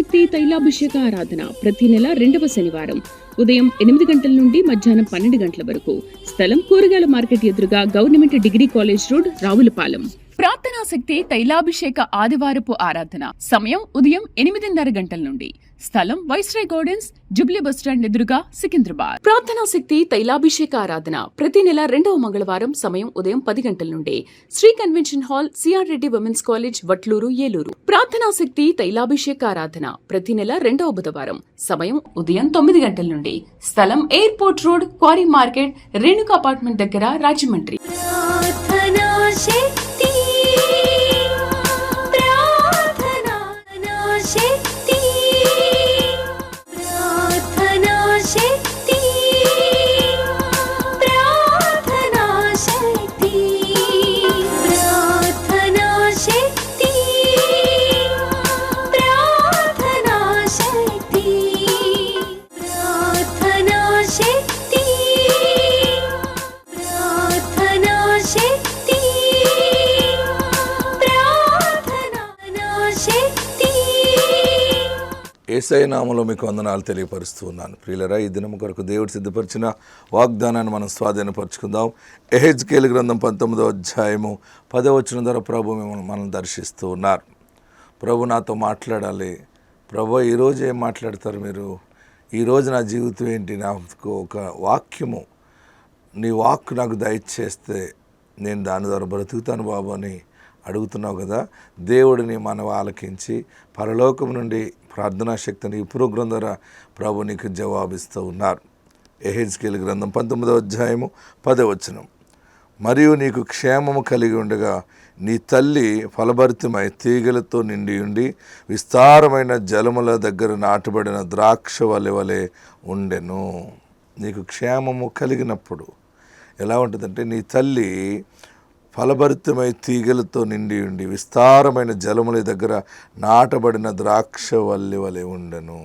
శక్తి తైలాభిషేక ఆరాధన ప్రతి నెల 2వ శనివారం ఉదయం 8 గంటల నుండి మధ్యాహ్నం 12 గంటల వరకు. స్థలం కూరగాయల మార్కెట్ ఎదురుగా government degree college road, Ravulapalem. ప్రార్థనా శక్తి తైలాభిషేక ఆదివారపు ఆరాధన సమయం ఉదయం 8:30 గంటల నుండి. స్థలం వైస్రాయ్ గార్డెన్స్, జుబ్లీ బస్టాండ్ ఎదురుగా, సికింద్రాబాద్. ప్రార్థనా శక్తి తైలాభిషేక ఆరాధన ప్రతి నెల 2వ మంగళవారం సమయం ఉదయం 10 గంటల నుండి. Sri convention hall, CR Reddy women's college, Vatluru, Eluru. ప్రార్థనా శక్తి తైలాభిషేక ఆరాధన ప్రతి నెల 2వ బుధవారం సమయం ఉదయం 9 గంటల నుండి. స్థలం airport road, quarry market, Renuka apartment దగ్గర, రాజమండ్రి. యేసయ్య నామములో మీకు వందనాలు తెలియపరుస్తూ ఉన్నాను. ప్రియులరా, ఈ దినం కొరకు దేవుడు సిద్ధపరిచిన వాగ్దానాన్ని మనం స్వాధీనపరుచుకుందాం. యెహెజ్కేలు గ్రంథం 19వ అధ్యాయము 10వ వచనం ద్వారా ప్రభు మనం దర్శిస్తూ ఉన్నారు. ప్రభు నాతో మాట్లాడాలి. ప్రభు ఈరోజు ఏం మాట్లాడతారు మీరు? ఈరోజు నా జీవితం ఏంటి? నాకు ఒక వాక్యము, నీ వాక్కు నాకు దయచేస్తే నేను దాని ద్వారా బ్రతుకుతాను బాబు అని అడుగుతున్నావు కదా. దేవుడిని మనం ఆలకించి పరలోకం నుండి ప్రార్థనా శక్తిని ఈ ప్రోగ్రాం ద్వారా ప్రభు నీకు జవాబిస్తూ ఉన్నారు. యెహెజ్కేలు గ్రంథం 19వ అధ్యాయము 10వ వచనం. మరియు నీకు క్షేమము కలిగి ఉండగా నీ తల్లి ఫలభరితమై తీగలతో నిండి ఉండి విస్తారమైన జలముల దగ్గర నాటబడిన ద్రాక్ష వలె ఉండెను. నీకు క్షేమము కలిగినప్పుడు ఎలా ఉంటుందంటే, నీ తల్లి ఫలభరితమై తీగలతో నిండి ఉండి విస్తారమైన జలముల దగ్గర నాటబడిన ద్రాక్ష వలె ఉండెను.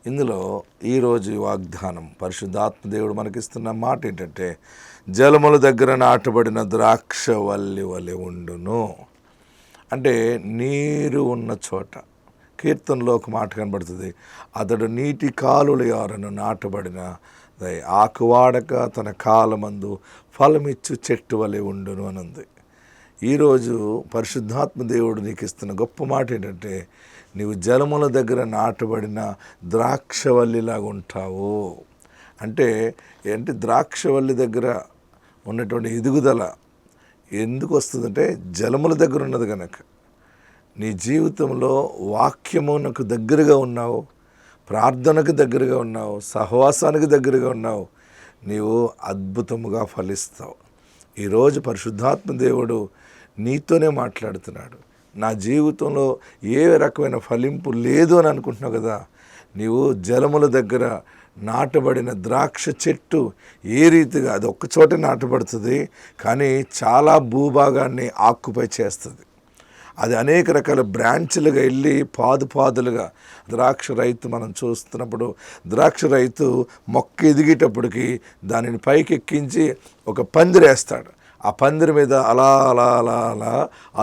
ఇందులో ఈరోజు వాగ్దానం పరిశుద్ధాత్మ దేవుడు మనకిస్తున్న మాట ఏంటంటే, జలముల దగ్గర నాటబడిన ద్రాక్ష వలె ఉండును. అంటే నీరు ఉన్న చోట. కీర్తనలో ఒక మాట కనబడుతుంది, అతడు నీటి కాలుల యారను నాటబడిన ఆకువాడక తన కాలమందు ఫలమిచ్చు చెట్టు వలె ఉండును అని ఉంది. ఈరోజు పరిశుద్ధాత్మ దేవుడు నీకు ఇస్తున్న గొప్ప మాట ఏంటంటే, నీవు జలముల దగ్గర నాటబడిన ద్రాక్షవల్లిలాగా ఉంటావు. అంటే ద్రాక్షవల్లి దగ్గర ఉన్నటువంటి ఎదుగుదల ఎందుకు వస్తుందంటే, జలముల దగ్గర ఉన్నది కనుక. నీ జీవితంలో వాక్యమునకు దగ్గరగా ఉన్నావు, ప్రార్థనకు దగ్గరగా ఉన్నావు, సహవాసానికి దగ్గరగా ఉన్నావు, నీవు అద్భుతముగా ఫలిస్తావు. ఈరోజు పరిశుద్ధాత్మ దేవుడు నీతోనే మాట్లాడుతున్నాడు. నా జీవితంలో ఏ రకమైన ఫలింపు లేదు అని అనుకుంటున్నావు కదా. నీవు జలముల దగ్గర నాటబడిన ద్రాక్ష చెట్టు ఏ రీతిగా, అది ఒక్కచోటే నాటబడుతుంది కానీ చాలా భూభాగాన్ని ఆక్యుపై చేస్తుంది. అది అనేక రకాల బ్రాంచ్లుగా వెళ్ళి పాదులుగా. ద్రాక్ష రైతు మనం చూస్తున్నప్పుడు, ద్రాక్ష రైతు మొక్క ఎదిగేటప్పటికి దానిని పైకెక్కించి ఒక పందిరేస్తాడు. ఆ పందిరి మీద అలా అలా అలా అలా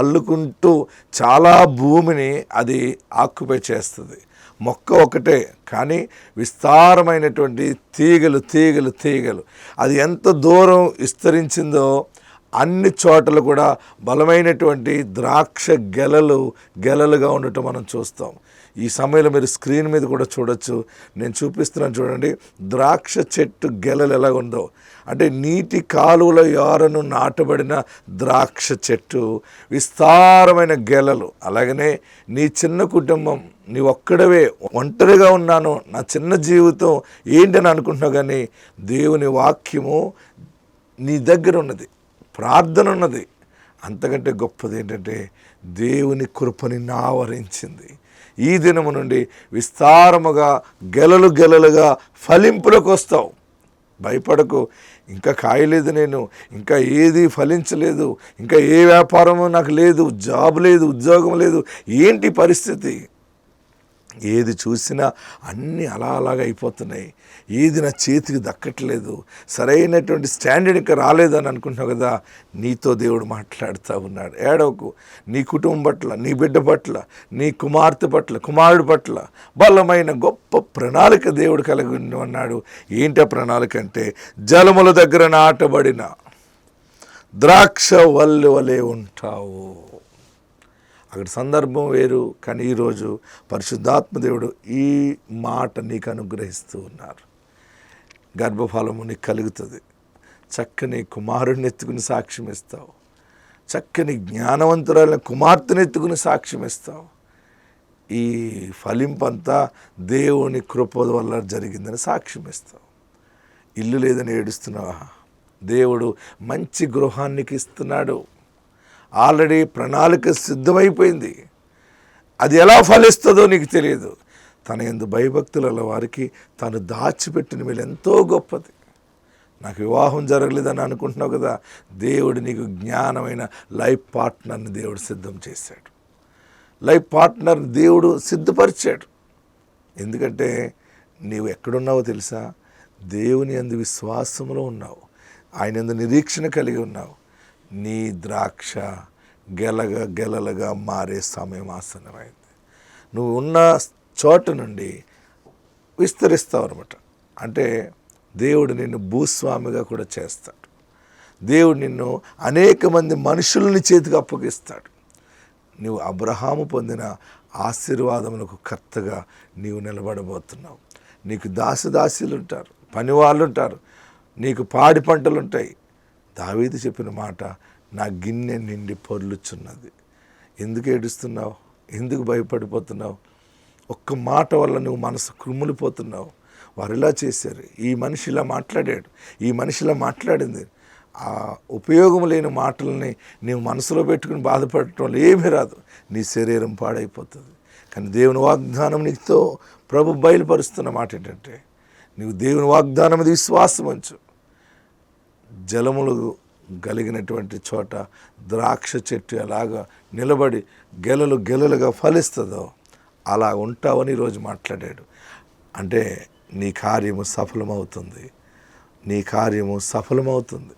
అల్లుకుంటూ చాలా భూమిని అది ఆక్యుపై చేస్తుంది. మొక్క ఒకటే కానీ విస్తారమైనటువంటి తీగలు అది ఎంత దూరం విస్తరించిందో అన్ని చోట్ల కూడా బలమైనటువంటి ద్రాక్ష గెలలుగా ఉండటం మనం చూస్తాం. ఈ సమయంలో మీరు స్క్రీన్ మీద కూడా చూడొచ్చు, నేను చూపిస్తున్నాను చూడండి. ద్రాక్ష చెట్టు గెలలు ఎలా ఉందో, అంటే నీటి కాలువల యారను నాటబడిన ద్రాక్ష చెట్టు, విస్తారమైన గెలలు. అలాగనే నీ చిన్న కుటుంబం, నీ ఒక్కడవే ఒంటరిగా ఉన్నాను, నా చిన్న జీవితం ఏంటని అనుకుంటున్నావు, కానీ దేవుని వాక్యము నీ దగ్గర ఉన్నది, ప్రార్థన ఉన్నది. అంతకంటే గొప్పది ఏంటంటే, దేవుని కృపని ఆవరించింది. ఈ దినము నుండి విస్తారముగా గెలలుగా ఫలింపులకు వస్తావు. భయపడకు. ఇంకా కాయలేదు, నేను ఇంకా ఏది ఫలించలేదు, ఇంకా ఏ వ్యాపారము నాకు లేదు, జాబ్ లేదు, ఉద్యోగం లేదు, ఏంటి పరిస్థితి? ఏది చూసినా అన్నీ అలాగా అయిపోతున్నాయి. ఏది నా చేతికి దక్కట్లేదు, సరైనటువంటి స్టాండర్డ్ ఇంకా రాలేదని అనుకుంటున్నావు కదా, నీతో దేవుడు మాట్లాడుతూ ఉన్నాడు. ఏడవకు. నీ కుటుంబం పట్ల, నీ బిడ్డ పట్ల, నీ కుమార్తె పట్ల, కుమారుడి పట్ల బలమైన గొప్ప ప్రణాళిక దేవుడు కలిగి ఉన్నాడు. ఏంటి ఆ ప్రణాళిక అంటే, జలముల దగ్గర నాటబడిన ద్రాక్ష వల్లి వలె ఉంటావు. అక్కడ సందర్భం వేరు, కానీ ఈరోజు పరిశుద్ధాత్మ దేవుడు ఈ మాట నీకు అనుగ్రహిస్తూ ఉన్నారు. గర్భఫలము నీకు కలుగుతుంది, చక్కని కుమారుడిని ఎత్తుకుని సాక్ష్యం ఇస్తావు, చక్కని జ్ఞానవంతురాలైన కుమార్తెను ఎత్తుకుని సాక్ష్యం ఇస్తావు. ఈ ఫలింపంతా దేవుని కృప వల్ల జరిగిందని సాక్ష్యం ఇస్తావు. ఇల్లు లేదని ఏడుస్తున్నావా? దేవుడు మంచి గృహానికి ఇస్తున్నాడు. ఆల్రెడీ ప్రణాళిక సిద్ధమైపోయింది. అది ఎలా ఫలిస్తుందో నీకు తెలియదు. తన యందు భయభక్తుల వారికి తాను దాచిపెట్టిన వీళ్ళు ఎంతో గొప్పది. నాకు వివాహం జరగలేదని అనుకుంటున్నావు కదా, దేవుడు నీకు జ్ఞానమైన లైఫ్ పార్ట్నర్ని దేవుడు సిద్ధం చేశాడు. లైఫ్ పార్ట్నర్ దేవుడు సిద్ధపరిచాడు. ఎందుకంటే నీవు ఎక్కడున్నావో తెలుసా? దేవుని యందు విశ్వాసంలో ఉన్నావు, ఆయన యందు నిరీక్షణ కలిగి ఉన్నావు. నీ ద్రాక్ష గెలలుగా మారే సమయం ఆసన్నమైంది. నువ్వు ఉన్న చోట నుండి విస్తరిస్తావు అనమాట. అంటే దేవుడు నిన్ను భూస్వామిగా కూడా చేస్తాడు. దేవుడు నిన్ను అనేక మంది మనుషులని చేతికి అప్పగిస్తాడు. నువ్వు అబ్రహాము పొందిన ఆశీర్వాదములకు కర్తగా నీవు నిలబడబోతున్నావు. నీకు దాసదాసీలు ఉంటారు, పనివాళ్ళు ఉంటారు, నీకు పాడి పంటలు ఉంటాయి. దావీదు చెప్పిన మాట, నా గిన్నె నిండి పొర్లుచున్నది. ఎందుకు ఏడుస్తున్నావు? ఎందుకు భయపడిపోతున్నావు? ఒక్క మాట వల్ల నువ్వు మనసు కృమ్ములిపోతున్నావు. వారు ఇలా చేశారు, ఈ మనిషి ఇలా మాట్లాడాడు, ఈ మనిషి ఇలా మాట్లాడింది. ఆ ఉపయోగం లేని మాటలని నీవు మనసులో పెట్టుకుని బాధపడటం వల్ల ఏమీ రాదు, నీ శరీరం పాడైపోతుంది. కానీ దేవుని వాగ్దానం నీతో ప్రభు బయలుపరుస్తున్న మాట ఏంటంటే, నీవు దేవుని వాగ్దానం మీద విశ్వాసం ఉంచు. జలములు కలిగినటువంటి చోట ద్రాక్ష చెట్టు ఎలాగా నిలబడి గెలలుగా ఫలిస్తుందో అలా ఉంటావని ఈరోజు మాట్లాడాడు. అంటే నీ కార్యము సఫలమవుతుంది, నీ కార్యము సఫలమవుతుంది.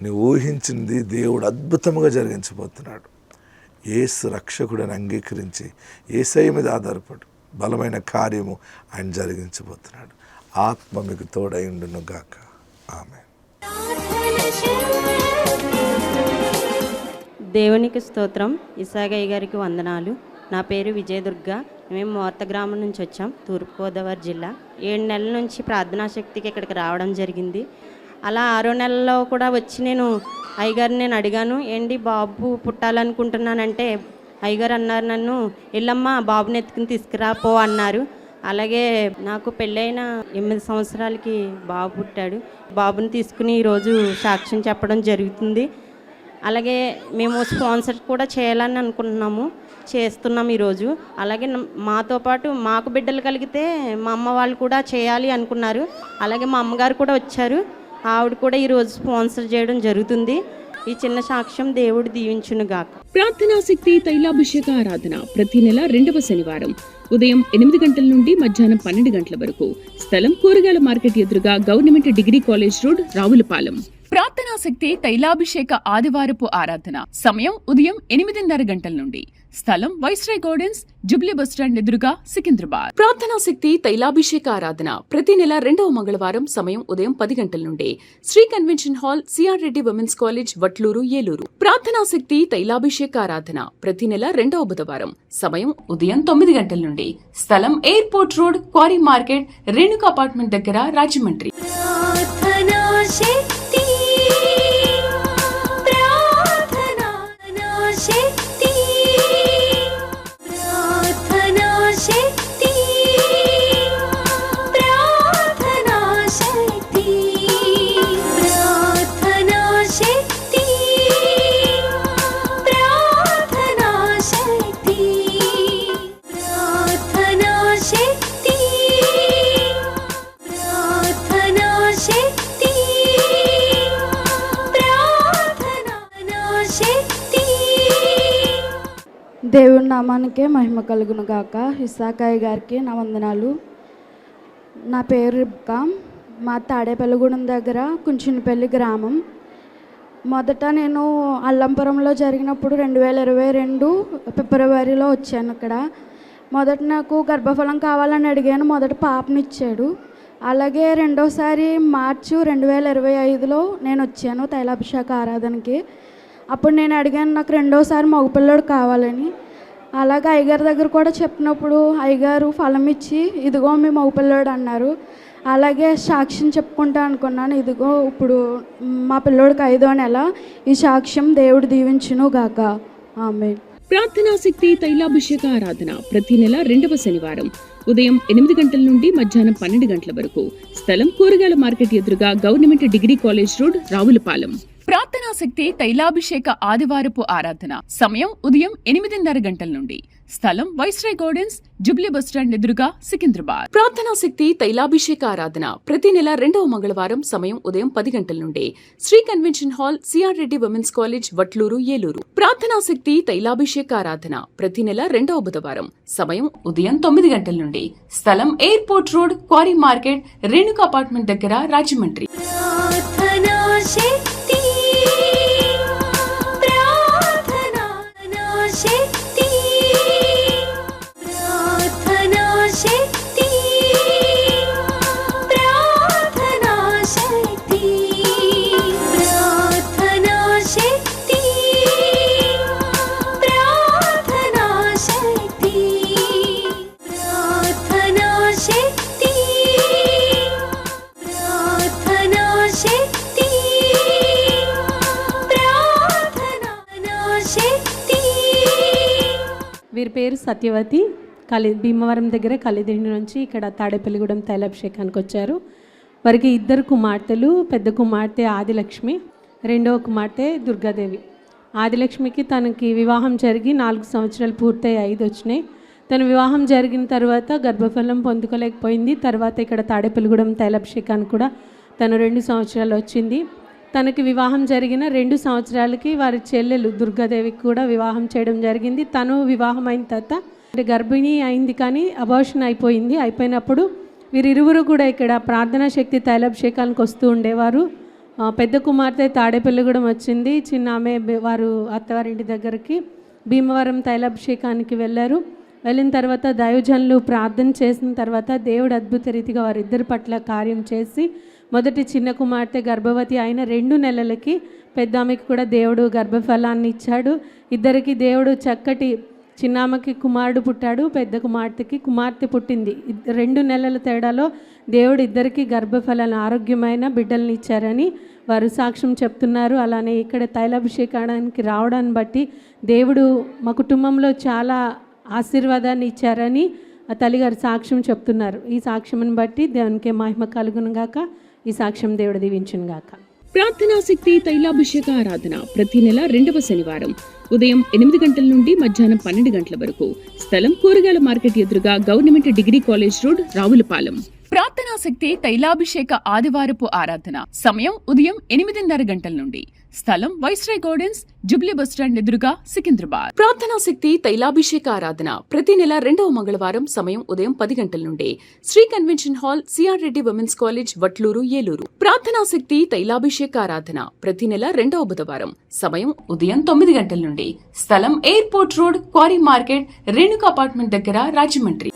నువ్వు ఊహించింది దేవుడు అద్భుతంగా జరిగించబోతున్నాడు. యేసు రక్షకుడని అంగీకరించి యేసయ్య మీద ఆధారపడు, బలమైన కార్యము ఆయన జరిగించబోతున్నాడు. ఆత్మ మీకు తోడై ఉండును గాక. ఆమె. దేవునికి స్తోత్రం. ఇసాగయ్య గారికి వందనాలు. నా పేరు విజయదుర్గ. మేము మోర్త గ్రామం నుంచి వచ్చాం, తూర్పుగోదావరి జిల్లా. 7 నెలల నుంచి ప్రార్థనా శక్తికి ఇక్కడికి రావడం జరిగింది. అలా 6వ నెలలో కూడా వచ్చి నేను అయ్యగారిని అడిగాను, ఏంటి బాబు పుట్టాలనుకుంటున్నానంటే అయ్యగారు అన్నారు, నన్ను వెళ్ళమ్మా బాబుని ఎత్తుకుని తీసుకురాపో అన్నారు. అలాగే నాకు పెళ్ళైన 8 సంవత్సరాలకి బాబు పుట్టాడు. బాబుని తీసుకుని ఈరోజు సాక్ష్యం చెప్పడం జరుగుతుంది. అలాగే మేము స్పాన్సర్ కూడా చేయాలని అనుకుంటున్నాము, చేస్తున్నాం ఈరోజు. అలాగే మాతో పాటు మాకు బిడ్డలు కలిగితే మా అమ్మ వాళ్ళు కూడా చేయాలి అనుకున్నారు. అలాగే మా అమ్మగారు కూడా వచ్చారు, ఆవిడ కూడా ఈరోజు స్పాన్సర్ చేయడం జరుగుతుంది. ఈ చిన్న సాక్ష్యం దేవుడు దీవించును గాక. ప్రార్థనా శక్తి తైలాభిషేక ఆరాధన ప్రతి నెల 2వ శనివారం ఉదయం 8 గంటల నుండి మధ్యాహ్నం 12 గంటల వరకు. స్థలం కూరగాయల మార్కెట్ ఎదురుగా government degree college road, Ravulapalem. ప్రార్థనా శక్తి తైలాభిషేక ఆదివారపు ఆరాధన సమయం ఉదయం 8:30 గంటల నుండి. స్థలం వైస్రాయ్ గార్డెన్స్, జుబ్లీ బస్టాండ్ ఎదురుగా, సికింద్రాబాద్. ప్రార్థనా శక్తి తైలాభిషేక ఆరాధన ప్రతి నెల 2వ మంగళవారం సమయం ఉదయం 10 గంటల నుండి. Sri convention hall, CR Reddy women's college, Vatluru, Eluru. ప్రార్థనా శక్తి తైలాభిషేక ఆరాధన ప్రతి నెల 2వ బుధవారం సమయం ఉదయం 9 గంటల నుండి. స్థలం airport road, quarry market, Renuka apartment దగ్గర, రాజమండ్రి. దేవుడి నామానికే మహిమ కలుగును గాక. ఇసాకయ్య గారికి నా వందనాలు. నా పేరు రిబ్కా. మా తాడేపల్లిగూడెం దగ్గర కుంచినపల్లి గ్రామం. మొదట నేను అల్లంపురంలో జరిగినప్పుడు 2022 ఫిబ్రవరిలో వచ్చాను ఇక్కడ. మొదట నాకు గర్భఫలం కావాలని అడిగాను. మొదట పాపనిచ్చాడు. అలాగే రెండోసారి మార్చి 2025లో నేను వచ్చాను తైలాభిషేక ఆరాధనకి. అప్పుడు నేను అడిగాను నాకు రెండోసారి మగపిల్లడు కావాలని. అలాగే అయ్యగారి దగ్గర కూడా చెప్పినప్పుడు అయ్యగారు ఫలం ఇచ్చి ఇదిగో మీ మగపిల్లోడు అన్నారు. అలాగే సాక్ష్యం చెప్పుకుంటా అనుకున్నాను. ఇదిగో ఇప్పుడు మా పిల్లోడికి 5వ నెల. ఈ సాక్ష్యం దేవుడు దీవించును గాక. ఆమేన్. ప్రార్థనా శక్తి తైలాభిషేక ఆరాధన ప్రతి నెల 2వ శనివారం ఉదయం 8 గంటల నుండి మధ్యాహ్నం 12 గంటల వరకు. స్థలం కూరగాయల మార్కెట్ ఎదురుగా government degree college road, Ravulapalem. ప్రార్థనా శక్తి తైలాభిషేక ఆదివారపు ఆరాధన సమయం ఉదయం 8:30 గంటల నుండి. స్థలం వైస్రాయ్ గార్డెన్స్, జుబ్లీ బస్టాండ్ ఎదురుగా, సికింద్రాబాద్. ప్రార్థనా శక్తి తైలాభిషేక ఆరాధన ప్రతి నెల 2వ మంగళవారం సమయం ఉదయం 10 గంటల నుండి. Sri convention hall, CR Reddy women's college, Vatluru, Eluru. ప్రార్థనా శక్తి తైలాభిషేక ఆరాధన ప్రతి నెల 2వ బుధవారం సమయం ఉదయం 9 గంటల నుండి. స్థలం airport road, quarry market, Renuka apartment దగ్గర, రాజమండ్రి. వీరి పేరు సత్యవతి. భీమవరం దగ్గర కలిదిండి నుంచి ఇక్కడ తాడేపల్లిగూడెం తైలాభిషేకానికి వచ్చారు. వారికి 2 కుమార్తెలు. పెద్ద కుమార్తె ఆదిలక్ష్మి, రెండవ కుమార్తె దుర్గాదేవి. ఆదిలక్ష్మికి తనకి వివాహం జరిగి 4 సంవత్సరాలు పూర్తయి 5 వచ్చినాయి. తన వివాహం జరిగిన తర్వాత గర్భఫలం పొందుకోలేకపోయింది. తర్వాత ఇక్కడ తాడేపల్లిగూడెం తైలాభిషేకానికి కూడా తను 2 సంవత్సరాలు వచ్చింది. తనకి వివాహం జరిగిన 2 సంవత్సరాలకి వారి చెల్లెలు దుర్గాదేవికి కూడా వివాహం చేయడం జరిగింది. తను వివాహం అయిన తర్వాత గర్భిణీ అయింది, కానీ అబార్షన్ అయిపోయింది. అయిపోయినప్పుడు వీరిరువురు కూడా ఇక్కడ ప్రార్థనా శక్తి తైలాభిషేకానికి వస్తూ ఉండేవారు. పెద్ద కుమార్తె తాడేపల్లిగూడెం వచ్చింది. చిన్న ఆమె వారు అత్తవారింటి దగ్గరికి భీమవరం తైలాభిషేకానికి వెళ్ళారు. వెళ్ళిన తర్వాత దైవజనులు ప్రార్థన చేసిన తర్వాత దేవుడు అద్భుత రీతిగా వారిద్దరి పట్ల కార్యం చేసి మొదటి చిన్న కుమార్తె గర్భవతి అయిన 2 నెలలకి పెద్ద ఆమెకి కూడా దేవుడు గర్భఫలాన్ని ఇచ్చాడు. ఇద్దరికి దేవుడు చక్కటి, చిన్నామకి కుమారుడు పుట్టాడు, పెద్ద కుమార్తెకి కుమార్తె పుట్టింది. 2 నెలల తేడాలో దేవుడు ఇద్దరికి గర్భఫలాన్ని, ఆరోగ్యమైన బిడ్డల్ని ఇచ్చారని వారు సాక్ష్యం చెప్తున్నారు. అలానే ఇక్కడ తైలాభిషేకానికి రావడాన్ని బట్టి దేవుడు మా కుటుంబంలో చాలా ఆశీర్వాదాన్ని ఇచ్చారని ఆ తల్లిగారు సాక్ష్యం చెప్తున్నారు. ఈ సాక్ష్యం బట్టి దేవునికి మహిమ కలుగును గాక. ఈ సాక్ష్యం దేవుడు దీవించును గాక. ప్రార్థనా శక్తి తైలాభిషేక ఆరాధన ప్రతి నెల 2వ శనివారం ఉదయం 8 గంటల నుండి మధ్యాహ్నం 12 గంటల వరకు. స్థలం కూరగాయల మార్కెట్ ఎదురుగా government degree college road, Ravulapalem. ప్రార్థనా శక్తి తైలాభిషేక ఆదివారపు ఆరాధన సమయం ఉదయం 8:30 గంటల నుండి. స్థలం వైస్రాయ్ గార్డెన్స్, జుబ్లీ బస్టాండ్ ఎదురుగా, సికింద్రాబాద్. ప్రార్థనా శక్తి తైలాభిషేక ఆరాధన ప్రతి నెల 2వ మంగళవారం సమయం ఉదయం 10 గంటల నుండి. Sri convention hall, CR Reddy women's college, Vatluru, Eluru. ప్రార్థనా శక్తి తైలాభిషేక ఆరాధన ప్రతి నెల 2వ బుధవారం సమయం ఉదయం 9 గంటల నుండి. స్థలం airport road, quarry market, Renuka apartment దగ్గర, రాజమండ్రి.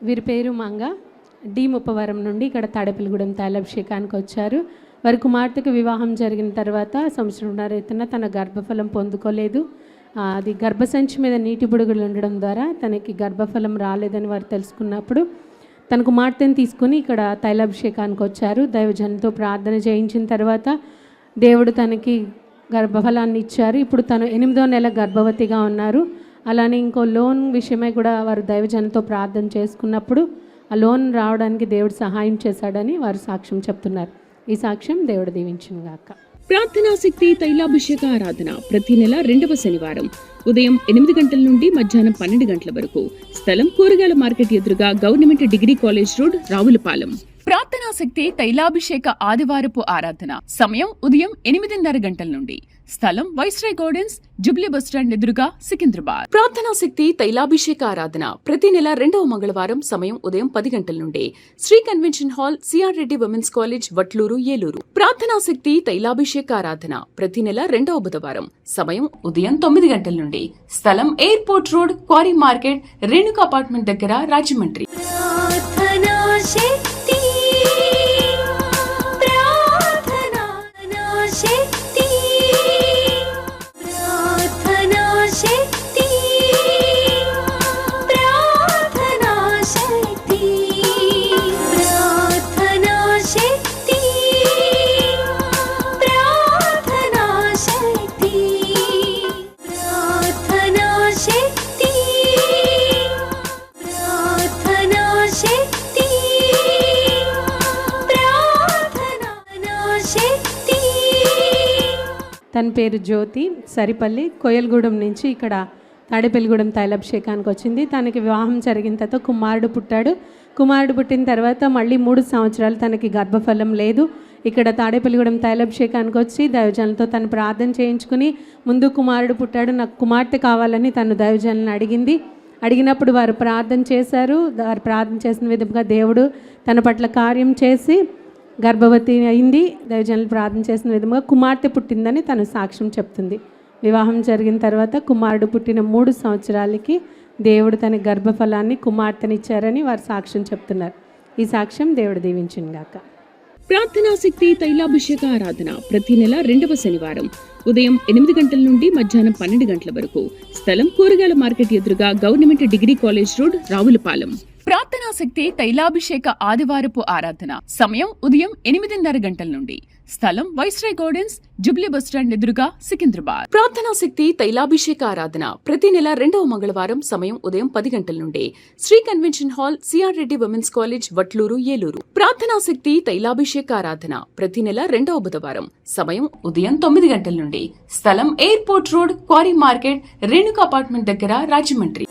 వీరి పేరు మంగ. ముప్పవరం నుండి ఇక్కడ తాడేపల్లిగూడెం తైలాభిషేకానికి వచ్చారు. వారి కుమార్తెకు వివాహం జరిగిన తర్వాత సంవత్సరంన్నర ఎత్తున తన గర్భఫలం పొందుకోలేదు. అది గర్భసంచి మీద నీటి బుడుగులు ఉండడం ద్వారా తనకి గర్భఫలం రాలేదని వారు తెలుసుకున్నప్పుడు తన కుమార్తెను తీసుకుని ఇక్కడ తైలాభిషేకానికి వచ్చారు. దైవజనులతో ప్రార్థన చేయించిన తర్వాత దేవుడు తనకి గర్భఫలాన్ని ఇచ్చారు. ఇప్పుడు తను 8వ నెల గర్భవతిగా ఉన్నారు. అలానే ఇంకో లోన్ విషయమై కూడా వారు దైవజనంతో ప్రార్థన చేసుకున్నప్పుడు ఆ లోన్ రావడానికి దేవుడు సహాయం చేశాడని వారు సాక్ష్యం చెప్తున్నారు. ఈ సాక్ష్యం దేవుడు దీవించును గాక. ప్రార్థనా శక్తి తైలాభిషేక ఆరాధన ప్రతి నెల 2వ శనివారం ఉదయం 8 గంటల నుండి మధ్యాహ్నం 12 గంటల వరకు. స్థలం కూరగాయల మార్కెట్ ఎదురుగా government degree college road, Ravulapalem. ప్రార్థనా శక్తి తైలాభిషేక ఆదివారపు ఆరాధన సమయం ఉదయం 8:30 గంటల నుండి. స్థలం వైస్రాయ్ గార్డెన్స్, జుబ్లీ బస్టాండ్ ఎదురుగా, సికింద్రాబాద్. ప్రార్థనా శక్తి తైలాభిషేక ఆరాధన ప్రతి నెల 2వ మంగళవారం సమయం ఉదయం 10 గంటల నుండి. Sri convention hall, CR Reddy women's college, Vatluru, Eluru. ప్రార్థనా శక్తి తైలాభిషేక ఆరాధన ప్రతి నెల 2వ బుధవారం సమయం ఉదయం 9 గంటల నుండి. స్థలం airport road, quarry market, Renuka apartment దగ్గర, రాజమండ్రి. తన పేరు జ్యోతి, సరిపల్లి, కొయ్యలగూడెం నుంచి ఇక్కడ తాడేపల్లిగూడెం తైలాభిషేకానికి వచ్చింది. తనకి వివాహం జరిగిన తర్వాత కుమారుడు పుట్టాడు. కుమారుడు పుట్టిన తర్వాత మళ్ళీ 3 సంవత్సరాలు తనకి గర్భఫలం లేదు. ఇక్కడ తాడేపల్లిగూడెం తైలాభిషేకానికి వచ్చి దైవజనులతో తను ప్రార్థన చేయించుకుని, ముందు కుమారుడు పుట్టాడు, నాకు కుమార్తె కావాలని తను దైవజనులను అడిగినప్పుడు వారు ప్రార్థన చేశారు. వారు ప్రార్థన చేసిన విధంగా దేవుడు తన పట్ల కార్యం చేసి గర్భవతి అయింది. దైవజనులు ప్రార్థన చేసిన విధంగా కుమార్తె పుట్టిందని తను సాక్ష్యం చెప్తుంది. వివాహం జరిగిన తర్వాత కుమారుడు పుట్టిన 3 సంవత్సరాలకి దేవుడు తన గర్భఫలాన్ని కుమార్తెనిచ్చారని వారు సాక్ష్యం చెప్తున్నారు. ఈ సాక్ష్యం దేవుడు దీవించును గాక. ప్రార్థనా శక్తి తైలాభిషేక ఆరాధన ప్రతి నెల 2వ శనివారం ఉదయం 8 గంటల నుండి మధ్యాహ్నం 12 గంటల వరకు. స్థలం కూరగాయల మార్కెట్ ఎదురుగా government degree college road, Ravulapalem. ప్రార్థనా శక్తి తైలాభిషేక ఆదివారపు ఆరాధన సమయం ఉదయం 8:30 గంటల నుండి. స్థలం వైస్రాయ్ గార్డెన్స్, జుబ్లీ బస్టాండ్ ఎదురుగా, సికింద్రాబాద్. ప్రార్థనా శక్తి తైలాభిషేక ఆరాధన ప్రతి నెల 2వ మంగళవారం సమయం ఉదయం 10 గంటల నుండి. Sri convention hall, CR Reddy women's college, Vatluru, Eluru. ప్రార్థనా శక్తి తైలాభిషేక ఆరాధన ప్రతి నెల 2వ బుధవారం సమయం ఉదయం 9 గంటల నుండి. స్థలం airport road, quarry market, Renuka apartment దగ్గర, రాజమండ్రి.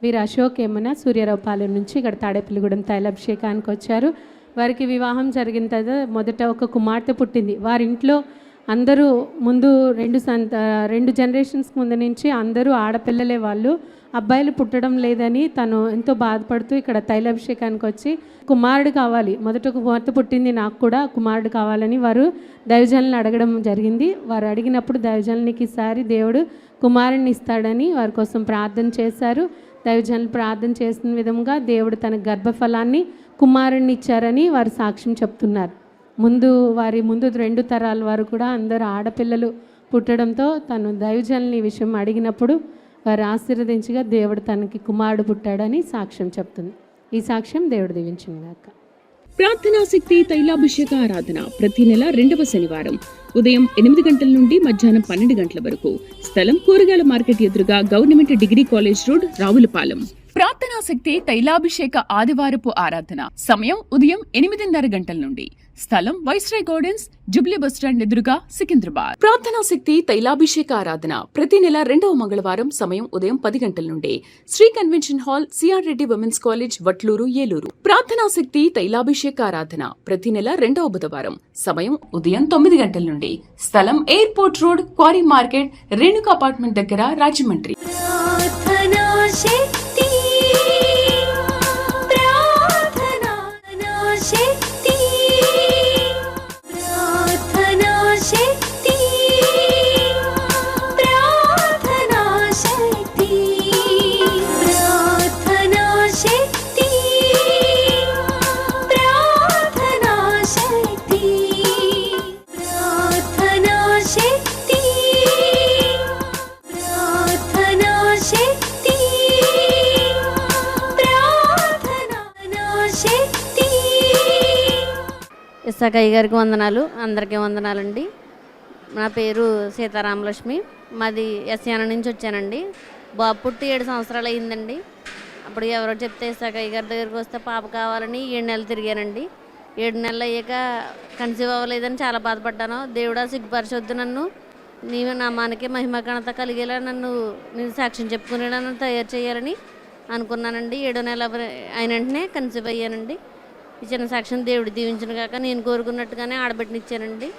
వీరు అశోక్ యమున సూర్యరావుపాలెం నుంచి ఇక్కడ తాడేపల్లిగూడెం తైలాభిషేకానికి వచ్చారు. వారికి వివాహం జరిగిన తర్వాత మొదట ఒక కుమార్తె పుట్టింది. వారింట్లో అందరూ ముందు 2 జనరేషన్స్ ముందు నుంచి అందరూ ఆడపిల్లలే వాళ్ళు, అబ్బాయిలు పుట్టడం లేదని తను ఎంతో బాధపడుతూ ఇక్కడ తైలాభిషేకానికి వచ్చి కుమారుడు కావాలి, మొదట కుమార్తె పుట్టింది, నాకు కూడా కుమారుడు కావాలని వారు దైవజనులను అడగడం జరిగింది. వారు అడిగినప్పుడు దైవజనునికి ఈసారి దేవుడు కుమారుడిని ఇస్తాడని వారి కోసం ప్రార్థన చేశారు. దైవజనులు ప్రార్థన చేసిన విధంగా దేవుడు తన గర్భఫలాన్ని కుమారుడిని ఇచ్చారని వారు సాక్ష్యం చెప్తున్నారు. వారి ముందు 2 తరాల వారు కూడా అందరూ ఆడపిల్లలు పుట్టడంతో తను దైవజనుని ఈ విషయం అడిగినప్పుడు వారు ఆశీర్వదించగా దేవుడు తనకి కుమారుడు పుట్టాడని సాక్ష్యం చెప్తుంది. ఈ సాక్ష్యం దేవుడు దీవించును గాక. ప్రార్థనా శక్తి తైలాభిషేక ఆరాధన ప్రతి నెల 2వ శనివారం ఉదయం 8 గంటల నుండి మధ్యాహ్నం 12 గంటల వరకు. స్థలం కూరగాయల మార్కెట్ ఎదురుగా government degree college road, Ravulapalem. ప్రార్థనా శక్తి తైలాభిషేక ఆదివారపు ఆరాధన సమయం ఉదయం 8:30 గంటల నుండి. స్థలం వైస్రాయ్ గార్డెన్స్, జుబ్లీ బస్టాండ్ ఎదురుగా, సికింద్రాబాద్. ప్రార్థనా శక్తి తైలాభిషేక ఆరాధన ప్రతి నెల 2వ మంగళవారం సమయం ఉదయం 10 గంటల నుండి. Sri convention hall, CR Reddy women's college, Vatluru, Eluru. ప్రార్థనా శక్తి తైలాభిషేక ఆరాధన ప్రతి నెల 2వ బుధవారం సమయం ఉదయం 9 గంటల నుండి. స్థలం airport road, quarry market, Renuka apartment దగ్గర, రాజమండ్రి. ఇసాకయ్య గారికి వందనాలు, అందరికీ వందనాలండి. నా పేరు సీతారామలక్ష్మి, మాది ఎస్యాన నుంచి వచ్చానండి. బాబు పుట్టి 7 సంవత్సరాలు అయిందండి. అప్పుడు ఎవరో చెప్తే ఇసాకయ్య గారి దగ్గరికి వస్తే పాప కావాలని 7 నెలలు తిరిగానండి. 7 నెలలు అయ్యాక కన్సీవ్ అవ్వలేదని చాలా బాధపడ్డాను. దేవుడా సిగ్గుపరచొద్దు, నన్ను నీవు నా మనకి మహిమ ఘనత కలిగేలా నేను సాక్ష్యం చెప్పుకునేలా నన్ను తయారు చేయాలని అనుకున్నానండి. 7వ నెల అయిన వెంటనే కన్సీవ్ అయ్యానండి. ఇచ్చిన సాక్ష్యం దేవుడు దీవించిన కాక నేను కోరుకున్నట్టుగానే ఆడబెట్టినిచ్చానండి.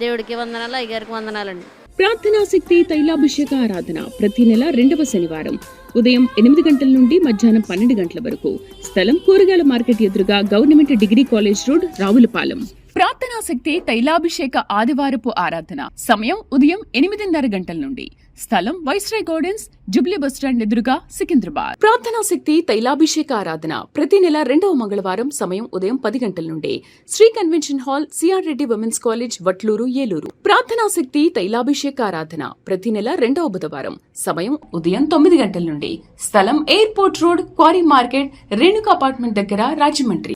దేవుడికి వందనాలు, అయ్యగారికి వందనాలండి. ప్రార్థనా శక్తి తైలాభిషేక ఆరాధన ప్రతి నెల 2వ శనివారం ఉదయం 8 గంటల నుండి మధ్యాహ్నం 12 గంటల వరకు. స్థలం కూరగాయల మార్కెట్ ఎదురుగా government degree college road, Ravulapalem. ప్రార్థనా శక్తి తైలాభిషేక ఆదివారపు ఆరాధన సమయం ఉదయం 8:30 గంటల నుండి. స్థలం వైస్రాయ్ గార్డెన్స్, జుబ్లీ బస్టాండ్ ఎదురుగా, సికింద్రాబాద్. ప్రార్థనా శక్తి తైలాభిషేక ఆరాధన ప్రతి నెల 2వ మంగళవారం సమయం ఉదయం 10 గంటల నుండి. Sri convention hall, CR Reddy women's college, Vatluru, Eluru. ప్రార్థనా శక్తి తైలాభిషేక ఆరాధన ప్రతి నెల 2వ బుధవారం సమయం ఉదయం 9 గంటల నుండి. స్థలం airport road, quarry market, Renuka apartment దగ్గర, రాజమండ్రి.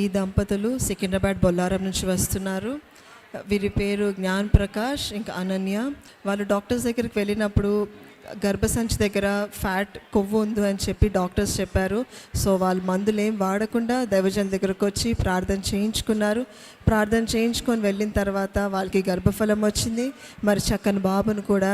ఈ దంపతులు సికింద్రాబాద్ బొల్లారం నుంచి వస్తున్నారు. వీరి పేరు జ్ఞాన్ ప్రకాష్ ఇంకా అనన్య. వాళ్ళు డాక్టర్స్ దగ్గరికి వెళ్ళినప్పుడు గర్భసంచి దగ్గర ఫ్యాట్ కొవ్వు ఉంది అని చెప్పి డాక్టర్స్ చెప్పారు. సో వాళ్ళు మందులు ఏం వాడకుండా దైవజన్ దగ్గరకు వచ్చి ప్రార్థన చేయించుకున్నారు. ప్రార్థన చేయించుకొని వెళ్ళిన తర్వాత వాళ్ళకి గర్భఫలం వచ్చింది. మరి చక్కని బాబును కూడా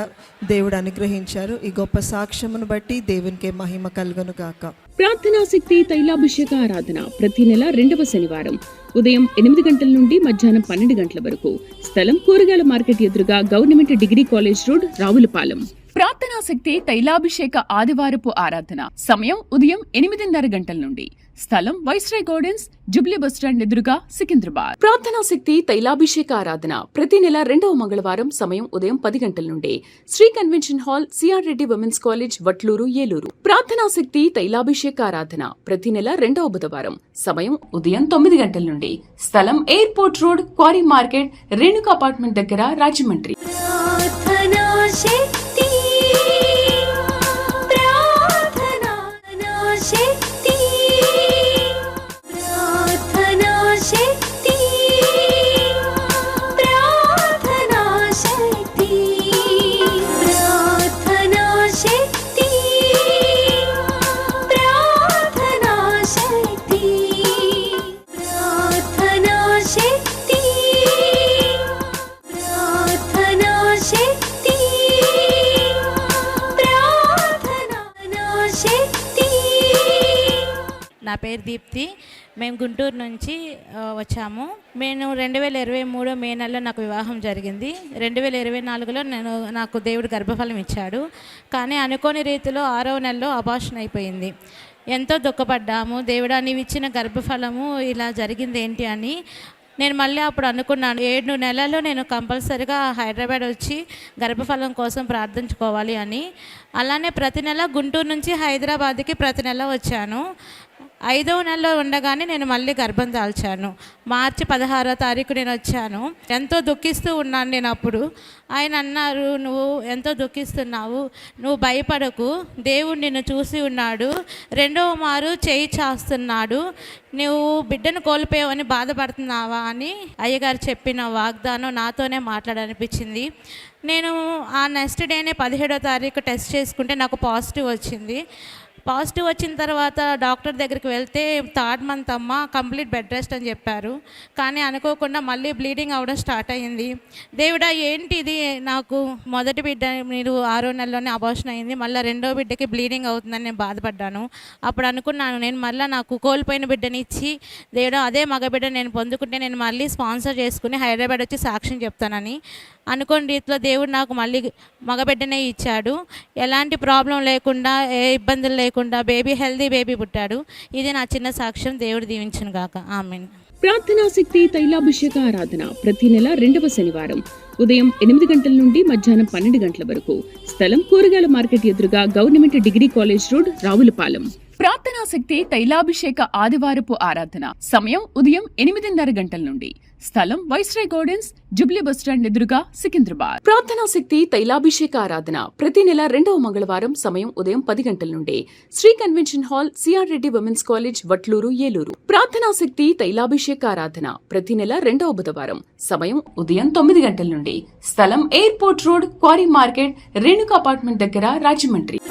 దేవుడు అనుగ్రహించారు. ఈ గొప్ప సాక్ష్యమును బట్టి దేవునికి మహిమ కలుగును గాక. ప్రార్థనా శక్తి తైలాభిషేక ఆరాధన ప్రతి నెల 2వ శనివారం ఉదయం 8 గంటల నుండి మధ్యాహ్నం 12 గంటల వరకు. స్థలం కూరగాయల మార్కెట్ ఎదురుగా government degree college road, Ravulapalem. ప్రార్థనా శక్తి తైలాభిషేక ఆదివారపు ఆరాధన సమయం ఉదయం 8:30 గంటల నుండి. స్థలం వైస్రాయ్ గార్డెన్స్, జుబ్లీ బస్టాండ్ ఎదురుగా, సికింద్రాబాద్. ప్రార్థనా శక్తి తైలాభిషేక ఆరాధన ప్రతి నెల 2వ మంగళవారం సమయం ఉదయం 10 గంటల నుండి. Sri convention hall, CR Reddy women's college, Vatluru, Eluru. ప్రార్థనా శక్తి తైలాభిషేక ఆరాధన ప్రతి నెల 2వ బుధవారం సమయం ఉదయం 9 గంటల నుండి. స్థలం airport road, quarry market, Renuka apartment దగ్గర, రాజమండ్రి. నా పేరు దీప్తి. మేము గుంటూరు నుంచి వచ్చాము. నేను 2023 మే నెలలో నాకు వివాహం జరిగింది. 2024లో నాకు దేవుడు గర్భఫలం ఇచ్చాడు. కానీ అనుకోని రీతిలో 6వ నెలలో అబార్షన్ అయిపోయింది. ఎంతో దుఃఖపడ్డాము. దేవుడా, నీవు ఇచ్చిన గర్భఫలము ఇలా జరిగింది ఏంటి అని. నేను మళ్ళీ అప్పుడు అనుకున్నాను, 7 నెలల్లో నేను కంపల్సరీగా హైదరాబాద్ వచ్చి గర్భఫలం కోసం ప్రార్థించుకోవాలి అని. అలానే ప్రతి నెల గుంటూరు నుంచి హైదరాబాద్కి ప్రతి నెల వచ్చాను. 5వ నెలలో ఉండగానే నేను మళ్ళీ గర్భం దాల్చాను. మార్చి 16వ తారీఖు నేను వచ్చాను. ఎంతో దుఃఖిస్తూ ఉన్నాను నేను అప్పుడు. ఆయన అన్నారు, నువ్వు ఎంతో దుఃఖిస్తున్నావు, నువ్వు భయపడకు, దేవుడు నిన్ను చూసి ఉన్నాడు, 2వ మారు చేయి చాస్తున్నాడు, నువ్వు బిడ్డను కోల్పోయావని బాధపడుతున్నావా అని అయ్యగారు చెప్పిన వాగ్దానం నాతోనే మాట్లాడనిపించింది. నేను ఆ నెక్స్ట్ డేనే 17వ తారీఖు టెస్ట్ చేసుకుంటే నాకు పాజిటివ్ వచ్చింది. పాజిటివ్ వచ్చిన తర్వాత డాక్టర్ దగ్గరికి వెళ్తే 3rd మంత్ అమ్మ, కంప్లీట్ బెడ్ రెస్ట్ అని చెప్పారు. కానీ అనుకోకుండా మళ్ళీ బ్లీడింగ్ అవ్వడం స్టార్ట్ అయ్యింది. దేవుడా ఏంటి ఇది, నాకు మొదటి బిడ్డ మీరు 6వ నెలలోనే అబార్షన్ అయింది, మళ్ళీ 2వ బిడ్డకి బ్లీడింగ్ అవుతుందని నేను బాధపడ్డాను. అప్పుడు అనుకున్నాను, నేను మళ్ళీ నాకు కోల్పోయిన బిడ్డని ఇచ్చి దేవుడా అదే మగబిడ్డ నేను పొందుకుంటే నేను మళ్ళీ స్పాన్సర్ చేసుకుని హైదరాబాద్ వచ్చి సాక్ష్యం చెప్తానని అనుకోని రీతిలో దేవుడు నాకు మళ్ళీ మగబిడ్డనే ఇచ్చాడు. ఎలాంటి ప్రాబ్లం లేకుండా, ఏ ఇబ్బందులు లేకుండా హెల్దీ బేబీ పుట్టాడు. ఇది నా చిన్న సాక్ష్యం. దేవుడు దీవించును గాక. ఆమేన్. ప్రార్థనా శక్తి తైలాభిషేక ఆరాధన ప్రతి నెల 2వ శనివారం ఉదయం 8 గంటల నుండి మధ్యాహ్నం 12 గంటల వరకు. స్థలం కూరగాయల మార్కెట్ ఎదురుగా government degree college road, Ravulapalem. ప్రార్థనా శక్తి తైలాభిషేక ఆదివారపు ఆరాధన సమయం ఉదయం 8:30 గంటల నుండి. స్థలం వైస్రాయ్ గార్డెన్స్, జుబ్లీ బస్టాండ్ ఎదురుగా, సికింద్రాబాద్. ప్రార్థనా శక్తి తైలాభిషేక ఆరాధన ప్రతి నెల 2వ మంగళవారం సమయం ఉదయం 10 గంటల నుండి. Sri convention hall, CR Reddy women's college, Vatluru, Eluru. ప్రార్థనా శక్తి తైలాభిషేక ఆరాధన ప్రతి నెల 2వ బుధవారం సమయం ఉదయం 9 గంటల నుండి. స్థలం airport road, quarry market, Renuka apartment దగ్గర, రాజమండ్రి.